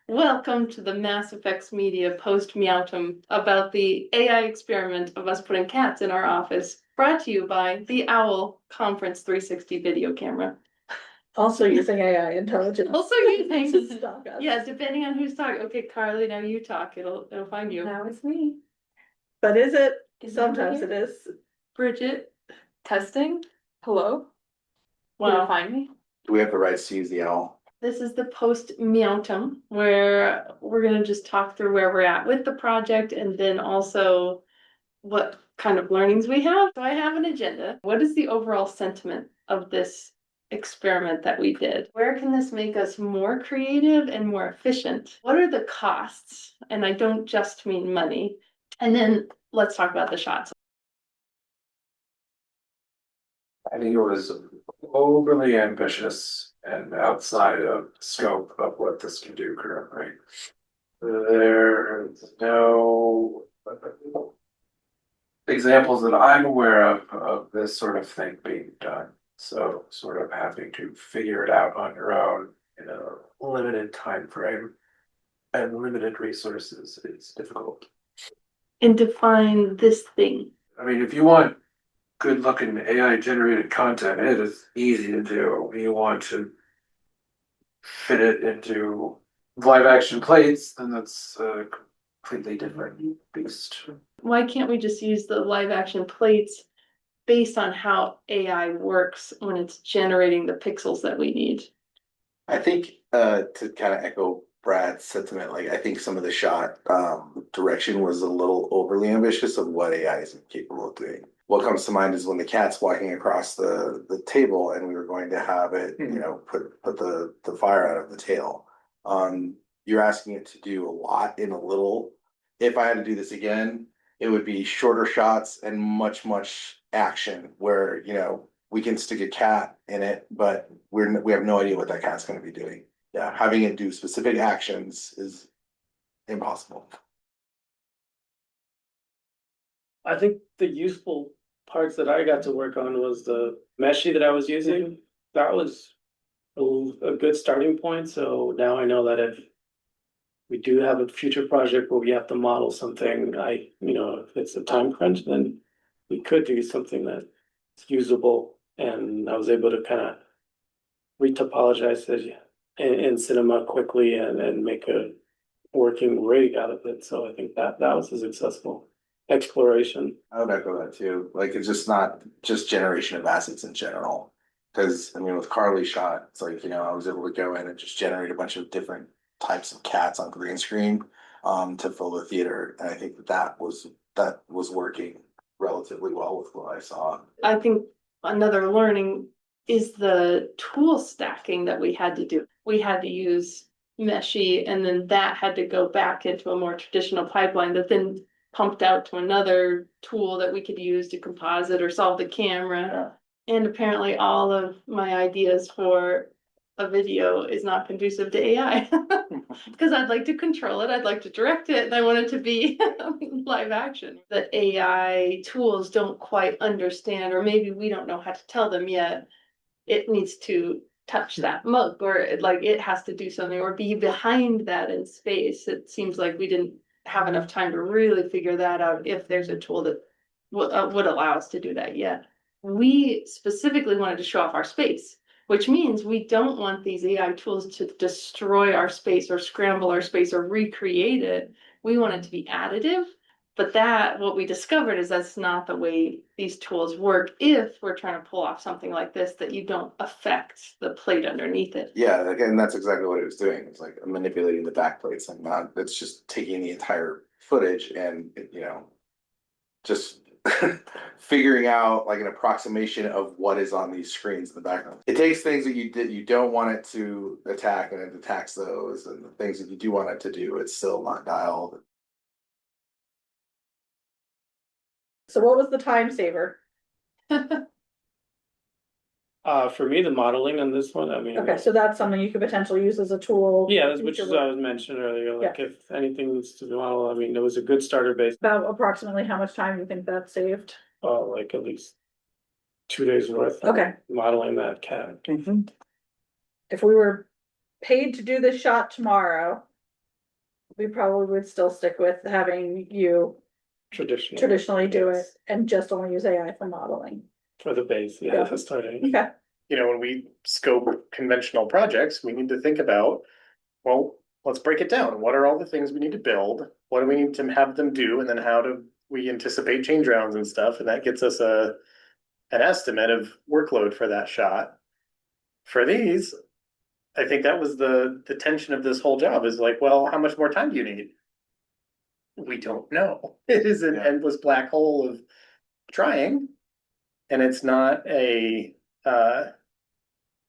Welcome to the Mass Effects Media post meowtem about the AI experiment of us putting cats in our office, brought to you by the Owl Conference 360 video camera. Also using AI intelligence. Also using, to stalk us. yeah, depending on who's talking. Okay, Carly, now you talk. It'll find you. Now it's me. But is it? Is it Sometimes over it is. Bridget. Testing. Hello. Can you Wow. find me? Do we have the rights to use the owl? This is the post meowtem where we're gonna just talk through where we're at with the project and then also what kind of learnings we have. So I have an agenda. What is the overall sentiment of this experiment that we did? Where can this make us more creative and more efficient? What are the costs? And I don't just mean money. And then let's talk about the shots. I think it was overly ambitious and outside of scope of what this can do currently. There's no examples that I'm aware of this sort of thing being done. So sort of having to figure it out on your own in a limited time frame and limited resources is difficult. And define this thing. I mean, if you want good looking AI generated content, it is easy to do. You want to fit it into live action plates, then that's a completely different beast. Why can't we just use the live action plates based on how AI works when it's generating the pixels that we need? I think to kind of echo Brad's sentiment, like I think some of the shot direction was a little overly ambitious of what AI is capable of doing. What comes to mind is when the cat's walking across the table and we were going to have it, put the fire out of the tail. You're asking it to do a lot in a little. If I had to do this again, it would be shorter shots and much action where, we can stick a cat in it, but we have no idea what that cat's going to be doing. Yeah, having it do specific actions is impossible. I think the useful parts that I got to work on was the meshy that I was using. That was a good starting point. So now I know that if we do have a future project where we have to model something, if it's a time crunch, then we could do something that's usable. And I was able to kind of retopologize it in cinema quickly and make a working rig out of it. So I think that was a successful exploration. I would echo that too. Like it's just not just generation of assets in general. Because I mean, with Carly's shot, it's like, I was able to go in and just generate a bunch of different types of cats on green screen to fill the theater. And I think that was working relatively well with what I saw. I think another learning is the tool stacking that we had to do. We had to use meshy and then that had to go back into a more traditional pipeline that then pumped out to another tool that we could use to composite or solve the camera. Yeah. And apparently all of my ideas for a video is not conducive to AI because I'd like to control it, I'd like to direct it, and I want it to be live action. That AI tools don't quite understand, or maybe we don't know how to tell them yet. It needs to touch that mug, or it has to do something, or be behind that in space. It seems like we didn't have enough time to really figure that out if there's a tool that would allow us to do that yet. We specifically wanted to show off our space, which means we don't want these AI tools to destroy our space or scramble our space or recreate it. We want it to be additive, but what we discovered is that's not the way these tools work if we're trying to pull off something like this, that you don't affect the plate underneath it. Yeah, again, that's exactly what it was doing. It's like manipulating the back plates and it's just taking the entire footage and, just figuring out like an approximation of what is on these screens in the background. It takes things that you don't want it to attack and it attacks those, and the things that you do want it to do, it's still not dialed. So what was the time saver? For me, the modeling on this one, Okay, so that's something you could potentially use as a tool. Yeah, which is what I was mentioned earlier, like if anything needs to be modeled, it was a good starter base. About approximately how much time do you think that saved? Like at least 2 days worth. Okay. Modeling that cat. If we were paid to do this shot tomorrow, we probably would still stick with having you Traditional. traditionally do it and just only use AI for modeling. For the base, Yeah. yeah, for starting. Okay, You know, when we scope conventional projects, we need to think about, well, let's break it down. What are all the things we need to build? What do we need to have them do? And then how do we anticipate change rounds and stuff? And that gets us an estimate of workload for that shot. For these, I think that was the tension of this whole job is like, well, how much more time do you need? We don't know. It is an Yeah. endless black hole of trying. And it's not a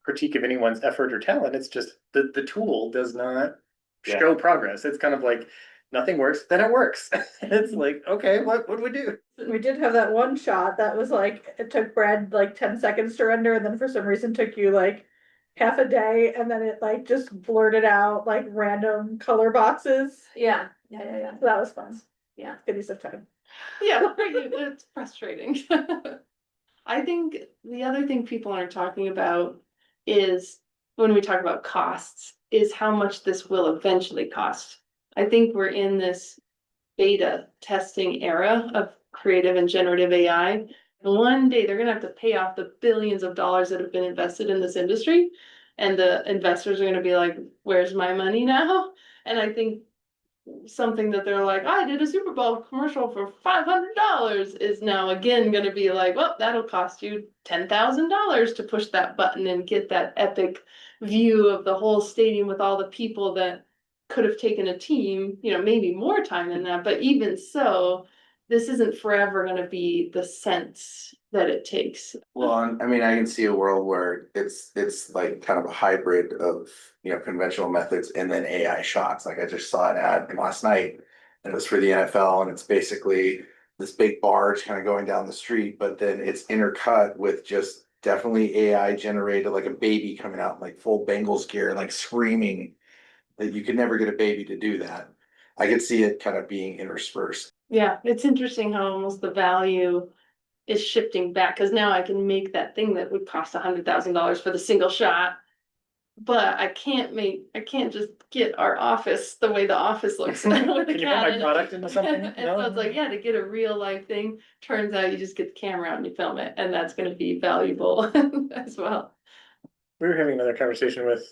critique of anyone's effort or talent. It's just the tool does not show progress. It's kind of like nothing works, then it works. It's like, okay, what do we do? we did have that one shot that was like, it took Brad like 10 seconds to render, and then for some reason took you like half a day, and then it like just blurted out like random color boxes. Yeah. So that was fun. Yeah. Good use of time. Yeah, it's frustrating. I think the other thing people aren't talking about is when we talk about costs, is how much this will eventually cost. I think we're in this beta testing era of creative and generative AI. And one day they're gonna have to pay off the billions of dollars that have been invested in this industry. And the investors are gonna be like, where's my money now? And I think something that they're like, I did a Super Bowl commercial for $500 is now again gonna be like, well, that'll cost you $10,000 to push that button and get that epic view of the whole stadium with all the people that could have taken a team, maybe more time than that, but even so, this isn't forever gonna be the sense that it takes. Well, I mean, I can see a world where it's like kind of a hybrid of, conventional methods and then AI shots. Like I just saw an ad last night and it was for the NFL and it's basically this big barge kind of going down the street, but then it's intercut with just definitely AI generated, like a baby coming out in like full Bengals gear, like screaming that you could never get a baby to do that. I could see it kind of being interspersed. Yeah, it's interesting how almost the value is shifting back, because now I can make that thing that would cost $100,000 for the single shot. But I can't just get our office the way the office looks. With a Can you put cat my in it. product into something? And so it's like, yeah, to get a real life thing, turns out you just get the camera out and you film it, and that's gonna be valuable as well. We were having another conversation with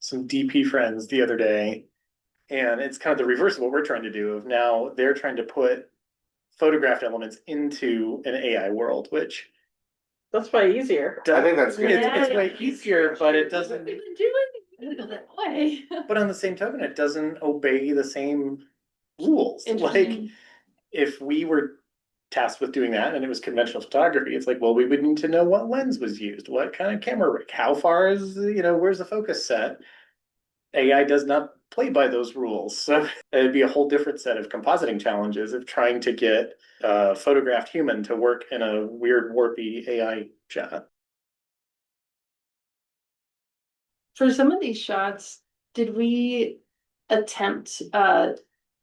some DP friends the other day, and it's kind of the reverse of what we're trying to do. Of now they're trying to put photographed elements into an AI world, which That's way easier. I think that's good. It's way easier, but it doesn't. We've been doing it that way. But on the same token, it doesn't obey the same rules. Like Interesting. if we were tasked with doing that and it was conventional photography, it's like, well, we would need to know what lens was used, what kind of camera rig, how far is, where's the focus set? AI does not play by those rules. So it'd be a whole different set of compositing challenges of trying to get a photographed human to work in a weird, warpy AI shot. For some of these shots, did we attempt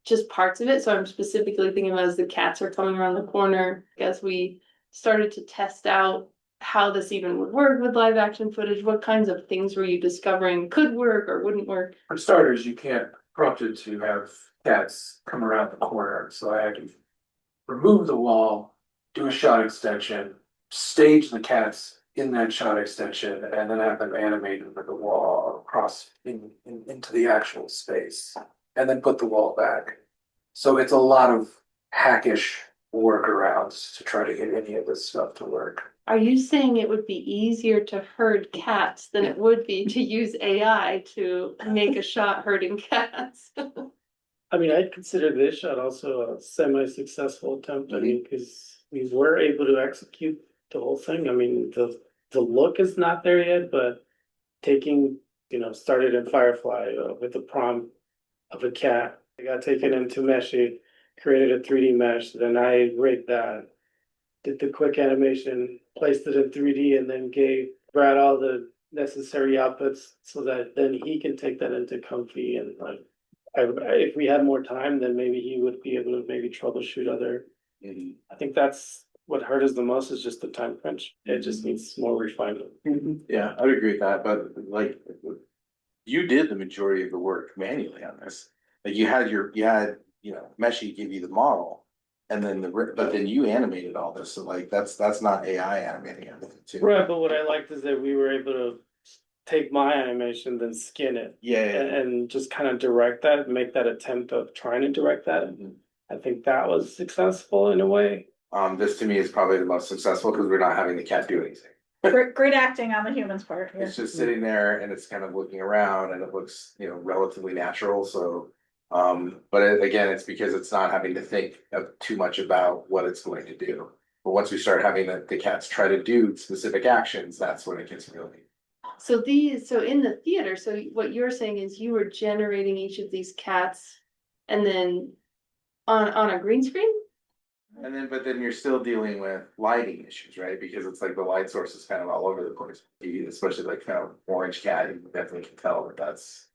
just parts of it? So I'm specifically thinking about as the cats are coming around the corner, as we started to test out how this even would work with live action footage. What kinds of things were you discovering could work or wouldn't work? For starters, you can't prompt it to have cats come around the corner, so I had to remove the wall, do a shot extension, stage the cats in that shot extension, and then have them animated with the wall across into the actual space, and then put the wall back. So it's a lot of hackish workarounds to try to get any of this stuff to work. Are you saying it would be easier to herd cats than it would be to use AI to make a shot herding cats? I mean, I'd consider this shot also a semi-successful attempt. I mean, because we were able to execute the whole thing. I mean, the look is not there yet, but taking, started in Firefly with the prompt of a cat. I got taken into Meshy, created a 3D mesh, then I rigged that, did the quick animation, placed it in 3D, and then gave Brad all the necessary outputs so that then he can take that into Comfy. And like, if we had more time, then maybe he would be able to maybe troubleshoot other. I think that's what hurt us the most is just the time crunch. It just needs more refinement. Yeah, I would agree with that, but like you did the majority of the work manually on this. Like you had Meshi give you the model, and then but then you animated all this. So like that's not AI animating everything too. Right, but what I liked is that we were able to take my animation, then skin it. Yeah, yeah. And just kind of direct that, make that attempt of trying to direct that. Mhm. I think that was successful in a way. This to me is probably the most successful because we're not having the cat do anything. Great acting on the human's part. Yeah. It's just sitting there and it's kind of looking around and it looks, relatively natural. So, again, it's because it's not having to think of too much about what it's going to do. But once we start having the cats try to do specific actions, that's when it gets really. So in the theater, so what you're saying is you were generating each of these cats and then on a green screen? But then you're still dealing with lighting issues, right? Because it's like the light source is kind of all over the place. Especially like kind of orange cat, you definitely can tell that that's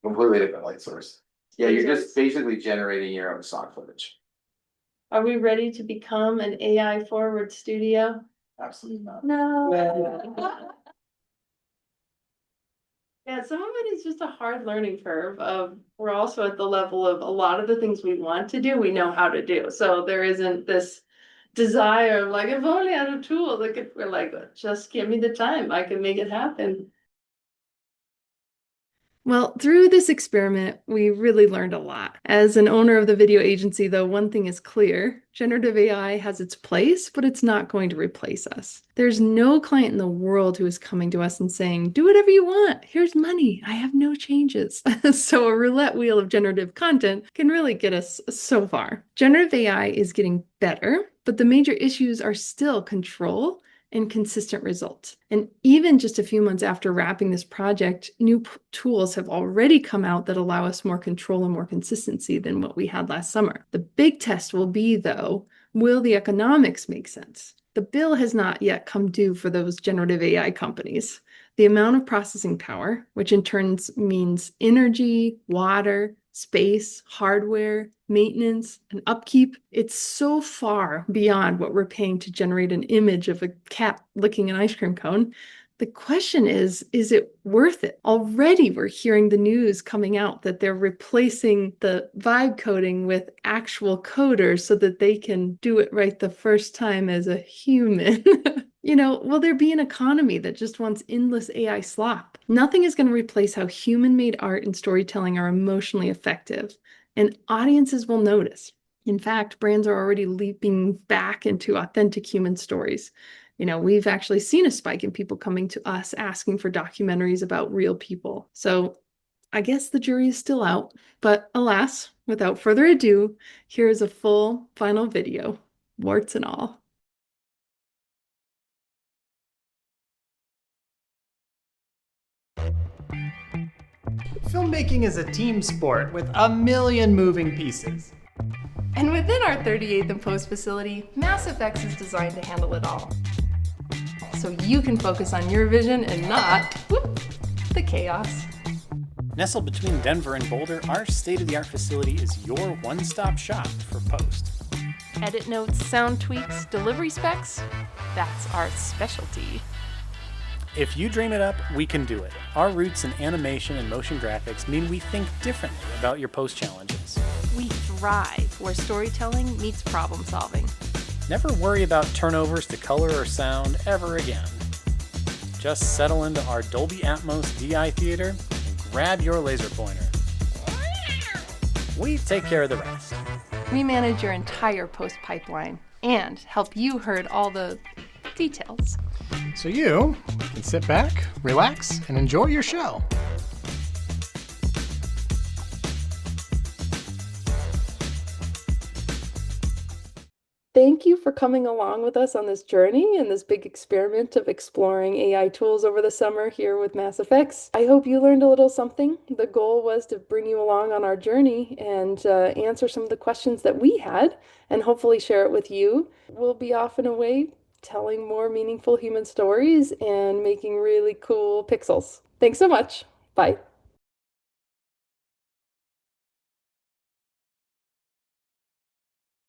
a completely different light source. Yeah, you're just basically generating your own stock footage. Are we ready to become an AI forward studio? Absolutely not. No. Yeah, some of it is just a hard learning curve of, we're also at the level of a lot of the things we want to do, we know how to do. So there isn't this desire of like, if only I had a tool that could, we're like, just give me the time, I can make it happen. Well, through this experiment, we really learned a lot. As an owner of the video agency, though, one thing is clear. Generative AI has its place, but it's not going to replace us. There's no client in the world who is coming to us and saying, do whatever you want, here's money, I have no changes. So a roulette wheel of generative content can really get us so far. Generative AI is getting better, but the major issues are still control and consistent results. And even just a few months after wrapping this project, new tools have already come out that allow us more control and more consistency than what we had last summer. The big test will be, though, will the economics make sense? The bill has not yet come due for those generative AI companies. The amount of processing power, which in turn means energy, water, space, hardware, maintenance, and upkeep, it's so far beyond what we're paying to generate an image of a cat licking an ice cream cone. The question is it worth it? Already we're hearing the news coming out that they're replacing the vibe coding with actual coders so that they can do it right the first time as a human. Will there be an economy that just wants endless AI slop? Nothing is going to replace how human-made art and storytelling are emotionally effective, and audiences will notice. In fact, brands are already leaping back into authentic human stories. We've actually seen a spike in people coming to us asking for documentaries about real people. So I guess the jury is still out, but alas, without further ado, here is a full final video, warts and all. Filmmaking is a team sport with a million moving pieces. And within our 38th and Post facility, MassFX is designed to handle it all. So you can focus on your vision and not, the chaos. Nestled between Denver and Boulder, our state-of-the-art facility is your one-stop shop for post. Edit notes, sound tweaks, delivery specs, that's our specialty. If you dream it up, we can do it. Our roots in animation and motion graphics mean we think differently about your post challenges. We thrive where storytelling meets problem solving. Never worry about turnovers to color or sound ever again. Just settle into our Dolby Atmos DI theater and grab your laser pointer. We take care of the rest. We manage your entire post pipeline and help you herd all the details. So you can sit back, relax, and enjoy your show. Thank you for coming along with us on this journey and this big experiment of exploring AI tools over the summer here with MassFX. I hope you learned a little something. The goal was to bring you along on our journey and answer some of the questions that we had and hopefully share it with you. We'll be off and away telling more meaningful human stories and making really cool pixels. Thanks so much. Bye.